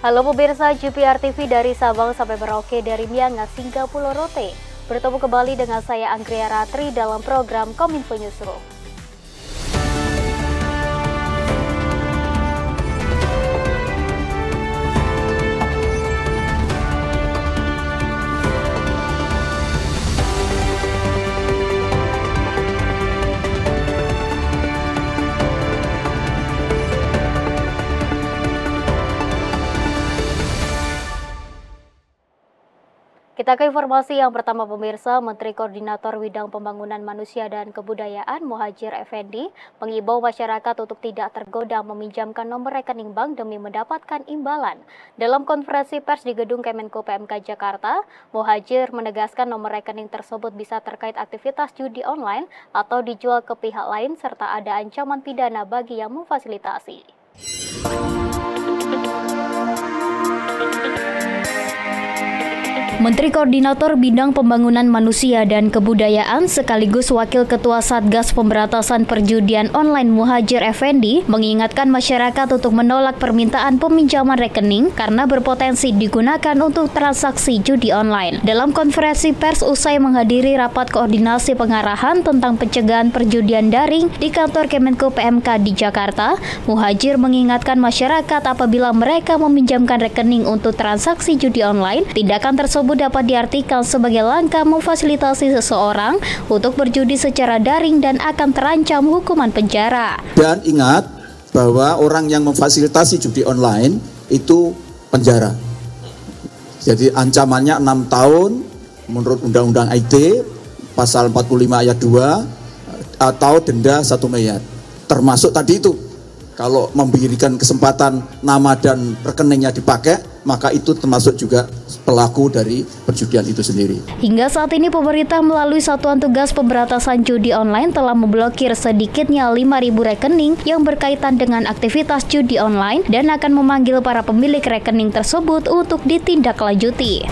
Halo pemirsa GPR TV dari Sabang sampai Merauke, dari Miangas hingga Pulau Rote. Bertemu kembali dengan saya Anggria Ratri dalam program Kominfo Newsroom. Kita ke informasi yang pertama pemirsa. Menteri Koordinator Bidang Pembangunan Manusia dan Kebudayaan Muhadjir Effendi mengimbau masyarakat untuk tidak tergoda meminjamkan nomor rekening bank demi mendapatkan imbalan. Dalam konferensi pers di Gedung Kemenko PMK Jakarta, Muhadjir menegaskan nomor rekening tersebut bisa terkait aktivitas judi online atau dijual ke pihak lain serta ada ancaman pidana bagi yang memfasilitasi. Menteri Koordinator Bidang Pembangunan Manusia dan Kebudayaan sekaligus Wakil Ketua Satgas Pemberantasan Perjudian Online Muhadjir Effendi mengingatkan masyarakat untuk menolak permintaan peminjaman rekening karena berpotensi digunakan untuk transaksi judi online. Dalam konferensi pers usai menghadiri rapat koordinasi pengarahan tentang pencegahan perjudian daring di kantor Kemenko PMK di Jakarta, Muhadjir mengingatkan masyarakat apabila mereka meminjamkan rekening untuk transaksi judi online, tindakan tersebut dapat diartikan sebagai langkah memfasilitasi seseorang untuk berjudi secara daring dan akan terancam hukuman penjara. Dan ingat bahwa orang yang memfasilitasi judi online itu penjara. Jadi ancamannya 6 tahun menurut Undang-Undang IT pasal 45 ayat 2 atau denda 1 miliar. Termasuk tadi itu, kalau memberikan kesempatan nama dan rekeningnya dipakai, maka itu termasuk juga pelaku dari perjudian itu sendiri. Hingga saat ini pemerintah melalui Satuan Tugas Pemberantasan Judi Online telah memblokir sedikitnya 5.000 rekening yang berkaitan dengan aktivitas judi online dan akan memanggil para pemilik rekening tersebut untuk ditindaklanjuti.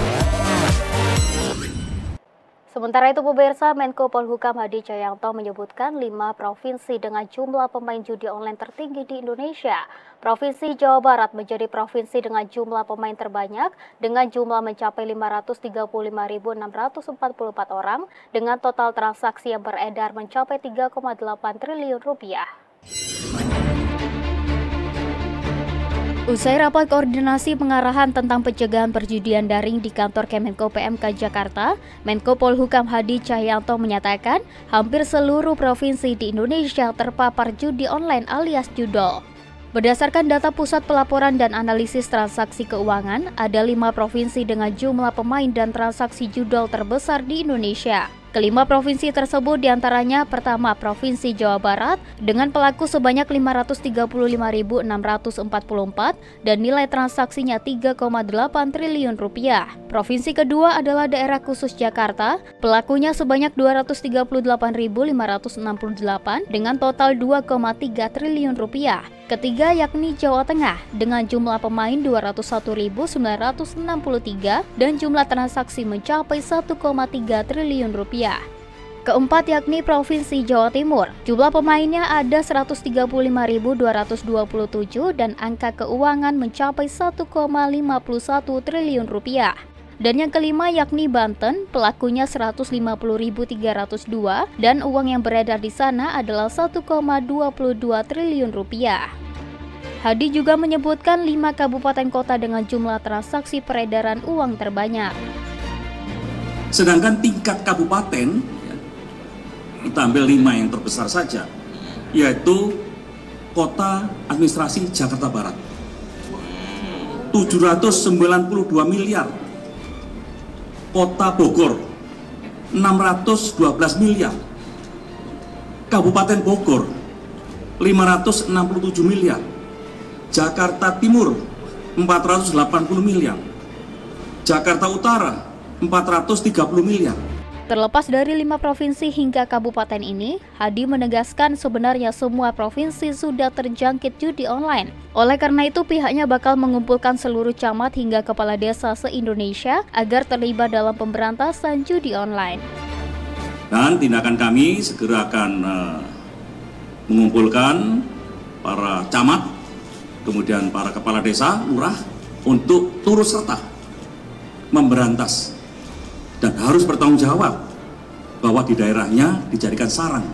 Sementara itu pemirsa, Menko Polhukam Hadi Cahyanto menyebutkan 5 provinsi dengan jumlah pemain judi online tertinggi di Indonesia. Provinsi Jawa Barat menjadi provinsi dengan jumlah pemain terbanyak dengan jumlah mencapai 535.644 orang dengan total transaksi yang beredar mencapai 3,8 triliun rupiah. Usai rapat koordinasi pengarahan tentang pencegahan perjudian daring di kantor Kemenko PMK Jakarta, Menko Polhukam Hadi Cahyanto menyatakan hampir seluruh provinsi di Indonesia terpapar judi online alias judol. Berdasarkan data Pusat Pelaporan dan Analisis Transaksi Keuangan, ada 5 provinsi dengan jumlah pemain dan transaksi judol terbesar di Indonesia. Kelima provinsi tersebut diantaranya pertama Provinsi Jawa Barat dengan pelaku sebanyak 535.644 dan nilai transaksinya 3,8 triliun rupiah. Provinsi kedua adalah Daerah Khusus Jakarta, pelakunya sebanyak 238.568 dengan total 2,3 triliun rupiah. Ketiga yakni Jawa Tengah dengan jumlah pemain 201.963 dan jumlah transaksi mencapai 1,3 triliun rupiah. Keempat yakni Provinsi Jawa Timur, jumlah pemainnya ada 135.227 dan angka keuangan mencapai 1,51 triliun rupiah. Dan yang kelima yakni Banten, pelakunya 150.302 dan uang yang beredar di sana adalah 1,22 triliun rupiah. Hadi juga menyebutkan 5 kabupaten kota dengan jumlah transaksi peredaran uang terbanyak. Sedangkan tingkat kabupaten, kita ambil 5 yang terbesar saja, yaitu Kota Administrasi Jakarta Barat, 792 miliar. Kota Bogor, 612 miliar. Kabupaten Bogor, 567 miliar. Jakarta Timur, 480 miliar. Jakarta Utara, 430 miliar. Terlepas dari 5 provinsi hingga kabupaten ini, Hadi menegaskan sebenarnya semua provinsi sudah terjangkit judi online. Oleh karena itu, pihaknya bakal mengumpulkan seluruh camat hingga kepala desa se-Indonesia agar terlibat dalam pemberantasan judi online. Dan tindakan kami segera akan mengumpulkan para camat, kemudian para kepala desa, lurah, untuk turut serta memberantas dan harus bertanggung jawab bahwa di daerahnya dijadikan sarang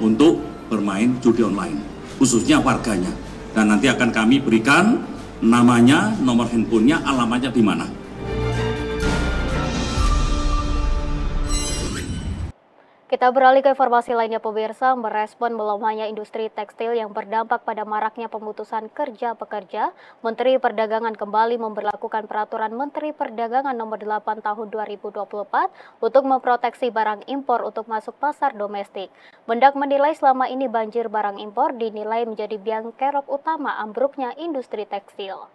untuk bermain judi online, khususnya warganya. Dan nanti akan kami berikan namanya, nomor handphonenya, alamatnya di mana. Kita beralih ke informasi lainnya, pemirsa. Merespon melemahnya industri tekstil yang berdampak pada maraknya pemutusan kerja pekerja, Menteri Perdagangan kembali memberlakukan Peraturan Menteri Perdagangan Nomor 8 Tahun 2024 untuk memproteksi barang impor untuk masuk pasar domestik. Mendak menilai selama ini banjir barang impor dinilai menjadi biang kerok utama ambruknya industri tekstil.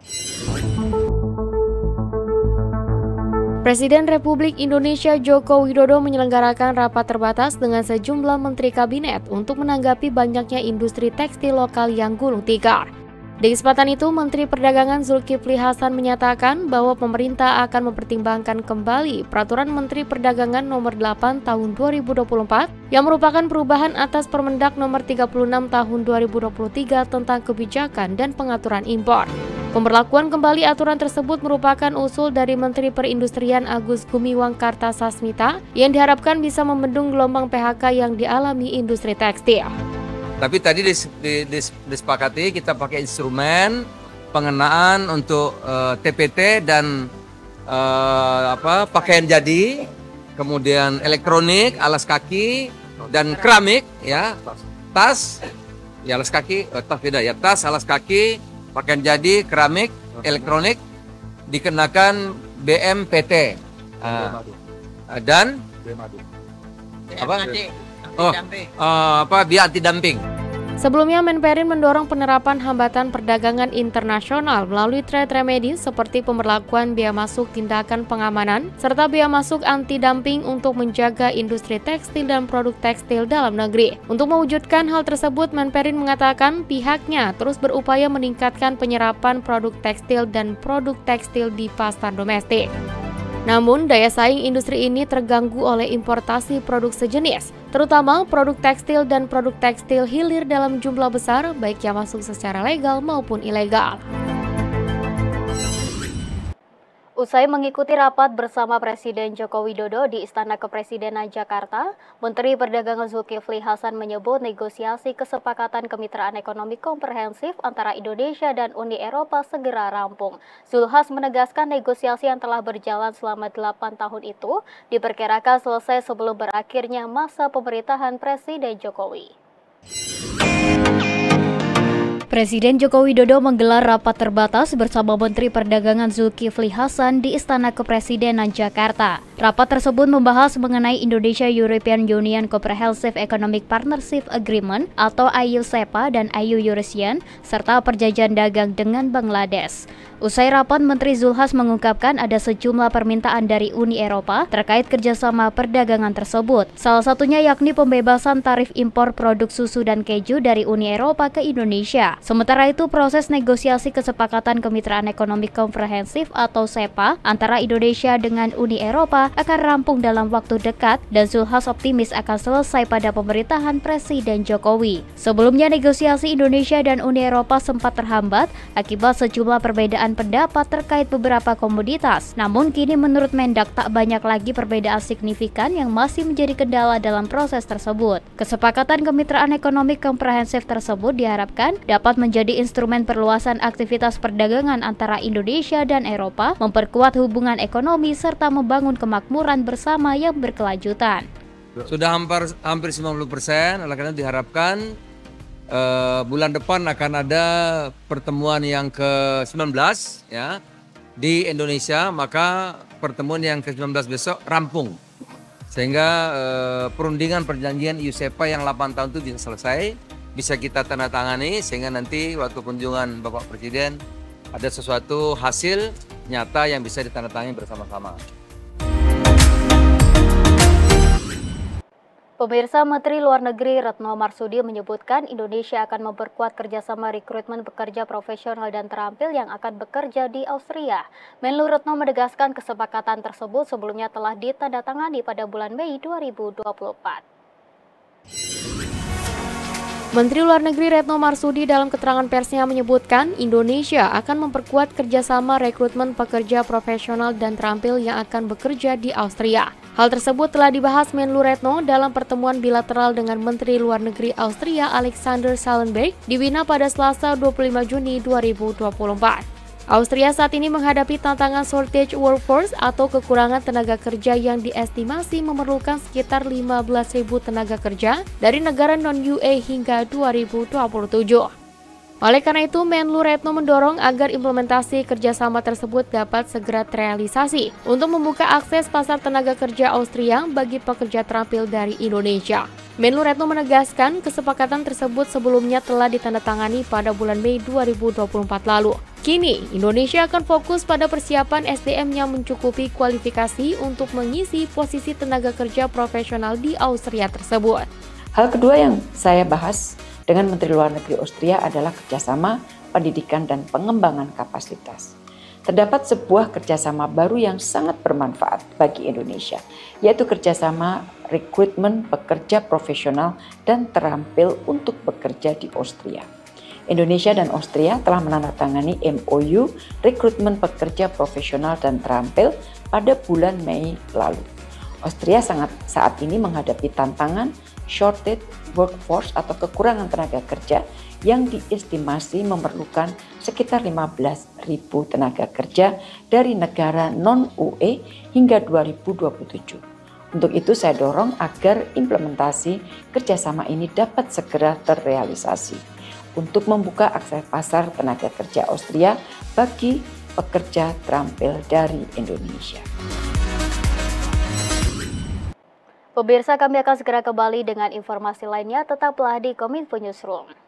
Presiden Republik Indonesia Joko Widodo menyelenggarakan rapat terbatas dengan sejumlah menteri kabinet untuk menanggapi banyaknya industri tekstil lokal yang gulung tikar. Di kesempatan itu, Menteri Perdagangan Zulkifli Hasan menyatakan bahwa pemerintah akan mempertimbangkan kembali Peraturan Menteri Perdagangan Nomor 8 Tahun 2024 yang merupakan perubahan atas Permendak Nomor 36 Tahun 2023 tentang kebijakan dan pengaturan impor. Pemberlakuan kembali aturan tersebut merupakan usul dari Menteri Perindustrian Agus Gumiwang Kartasasmita yang diharapkan bisa membendung gelombang PHK yang dialami industri tekstil. Tapi tadi disepakati kita pakai instrumen pengenaan untuk TPT dan pakaian jadi, kemudian elektronik, alas kaki dan keramik, ya, tas, ya alas kaki, tas beda ya, tas, alas kaki, pakaian jadi, keramik, elektronik dikenakan BMPT dan biaya anti dumping. Sebelumnya, Menperin mendorong penerapan hambatan perdagangan internasional melalui trade remedy seperti pemberlakuan bea masuk tindakan pengamanan serta bea masuk anti-dumping untuk menjaga industri tekstil dan produk tekstil dalam negeri. Untuk mewujudkan hal tersebut, Menperin mengatakan pihaknya terus berupaya meningkatkan penyerapan produk tekstil dan produk tekstil di pasar domestik. Namun, daya saing industri ini terganggu oleh importasi produk sejenis, terutama produk tekstil dan produk tekstil hilir dalam jumlah besar, baik yang masuk secara legal maupun ilegal. Usai mengikuti rapat bersama Presiden Joko Widodo di Istana Kepresidenan Jakarta, Menteri Perdagangan Zulkifli Hasan menyebut negosiasi kesepakatan kemitraan ekonomi komprehensif antara Indonesia dan Uni Eropa segera rampung. Zulhas menegaskan negosiasi yang telah berjalan selama 8 tahun itu diperkirakan selesai sebelum berakhirnya masa pemerintahan Presiden Jokowi. Presiden Joko Widodo menggelar rapat terbatas bersama Menteri Perdagangan Zulkifli Hasan di Istana Kepresidenan Jakarta. Rapat tersebut membahas mengenai Indonesia-European Union Comprehensive Economic Partnership Agreement atau IU-SEPA dan IU-Eurasian, serta perjanjian dagang dengan Bangladesh. Usai rapat, Menteri Zulhas mengungkapkan ada sejumlah permintaan dari Uni Eropa terkait kerjasama perdagangan tersebut. Salah satunya yakni pembebasan tarif impor produk susu dan keju dari Uni Eropa ke Indonesia. Sementara itu, proses negosiasi kesepakatan kemitraan ekonomi komprehensif atau SEPA antara Indonesia dengan Uni Eropa akan rampung dalam waktu dekat dan Zulhas optimis akan selesai pada pemerintahan Presiden Jokowi. Sebelumnya, negosiasi Indonesia dan Uni Eropa sempat terhambat akibat sejumlah perbedaan pendapat terkait beberapa komoditas. Namun kini menurut Mendak tak banyak lagi perbedaan signifikan yang masih menjadi kendala dalam proses tersebut. Kesepakatan kemitraan ekonomi komprehensif tersebut diharapkan dapat menjadi instrumen perluasan aktivitas perdagangan antara Indonesia dan Eropa, memperkuat hubungan ekonomi serta membangun kemakmuran bersama yang berkelanjutan. Sudah hampir 90%, oleh karena diharapkan bulan depan akan ada pertemuan yang ke-19 ya di Indonesia, maka pertemuan yang ke-19 besok rampung sehingga perundingan perjanjian IU-SEPA yang 8 tahun itu bisa selesai, bisa kita tanda tangani sehingga nanti waktu kunjungan Bapak Presiden ada sesuatu hasil nyata yang bisa ditandatangani bersama-sama. Pemirsa, Menteri Luar Negeri Retno Marsudi menyebutkan Indonesia akan memperkuat kerjasama rekrutmen pekerja profesional dan terampil yang akan bekerja di Austria. Menlu Retno menegaskan kesepakatan tersebut sebelumnya telah ditandatangani pada bulan Mei 2024. Menteri Luar Negeri Retno Marsudi dalam keterangan persnya menyebutkan Indonesia akan memperkuat kerjasama rekrutmen pekerja profesional dan terampil yang akan bekerja di Austria. Hal tersebut telah dibahas Menlu Retno dalam pertemuan bilateral dengan Menteri Luar Negeri Austria Alexander Schallenberg di Wina pada Selasa 25 Juni 2024. Austria saat ini menghadapi tantangan shortage workforce atau kekurangan tenaga kerja yang diestimasi memerlukan sekitar 15.000 tenaga kerja dari negara non-UE hingga 2027. Oleh karena itu, Menlu Retno mendorong agar implementasi kerjasama tersebut dapat segera terrealisasi untuk membuka akses pasar tenaga kerja Austria bagi pekerja terampil dari Indonesia. Menlu Retno menegaskan kesepakatan tersebut sebelumnya telah ditandatangani pada bulan Mei 2024 lalu. Kini, Indonesia akan fokus pada persiapan SDM yang mencukupi kualifikasi untuk mengisi posisi tenaga kerja profesional di Austria tersebut. Hal kedua yang saya bahas dengan Menteri Luar Negeri Austria adalah kerjasama pendidikan dan pengembangan kapasitas. Terdapat sebuah kerjasama baru yang sangat bermanfaat bagi Indonesia, yaitu kerjasama rekrutmen pekerja profesional dan terampil untuk bekerja di Austria. Indonesia dan Austria telah menandatangani MOU rekrutmen pekerja profesional dan terampil pada bulan Mei lalu. Austria saat ini menghadapi tantangan shortage workforce atau kekurangan tenaga kerja yang diestimasi memerlukan sekitar 15.000 tenaga kerja dari negara non-UE hingga 2027. Untuk itu saya dorong agar implementasi kerjasama ini dapat segera terrealisasi untuk membuka akses pasar tenaga kerja Austria bagi pekerja terampil dari Indonesia. Pemirsa, kami akan segera kembali dengan informasi lainnya. Tetaplah di Kominfo Newsroom.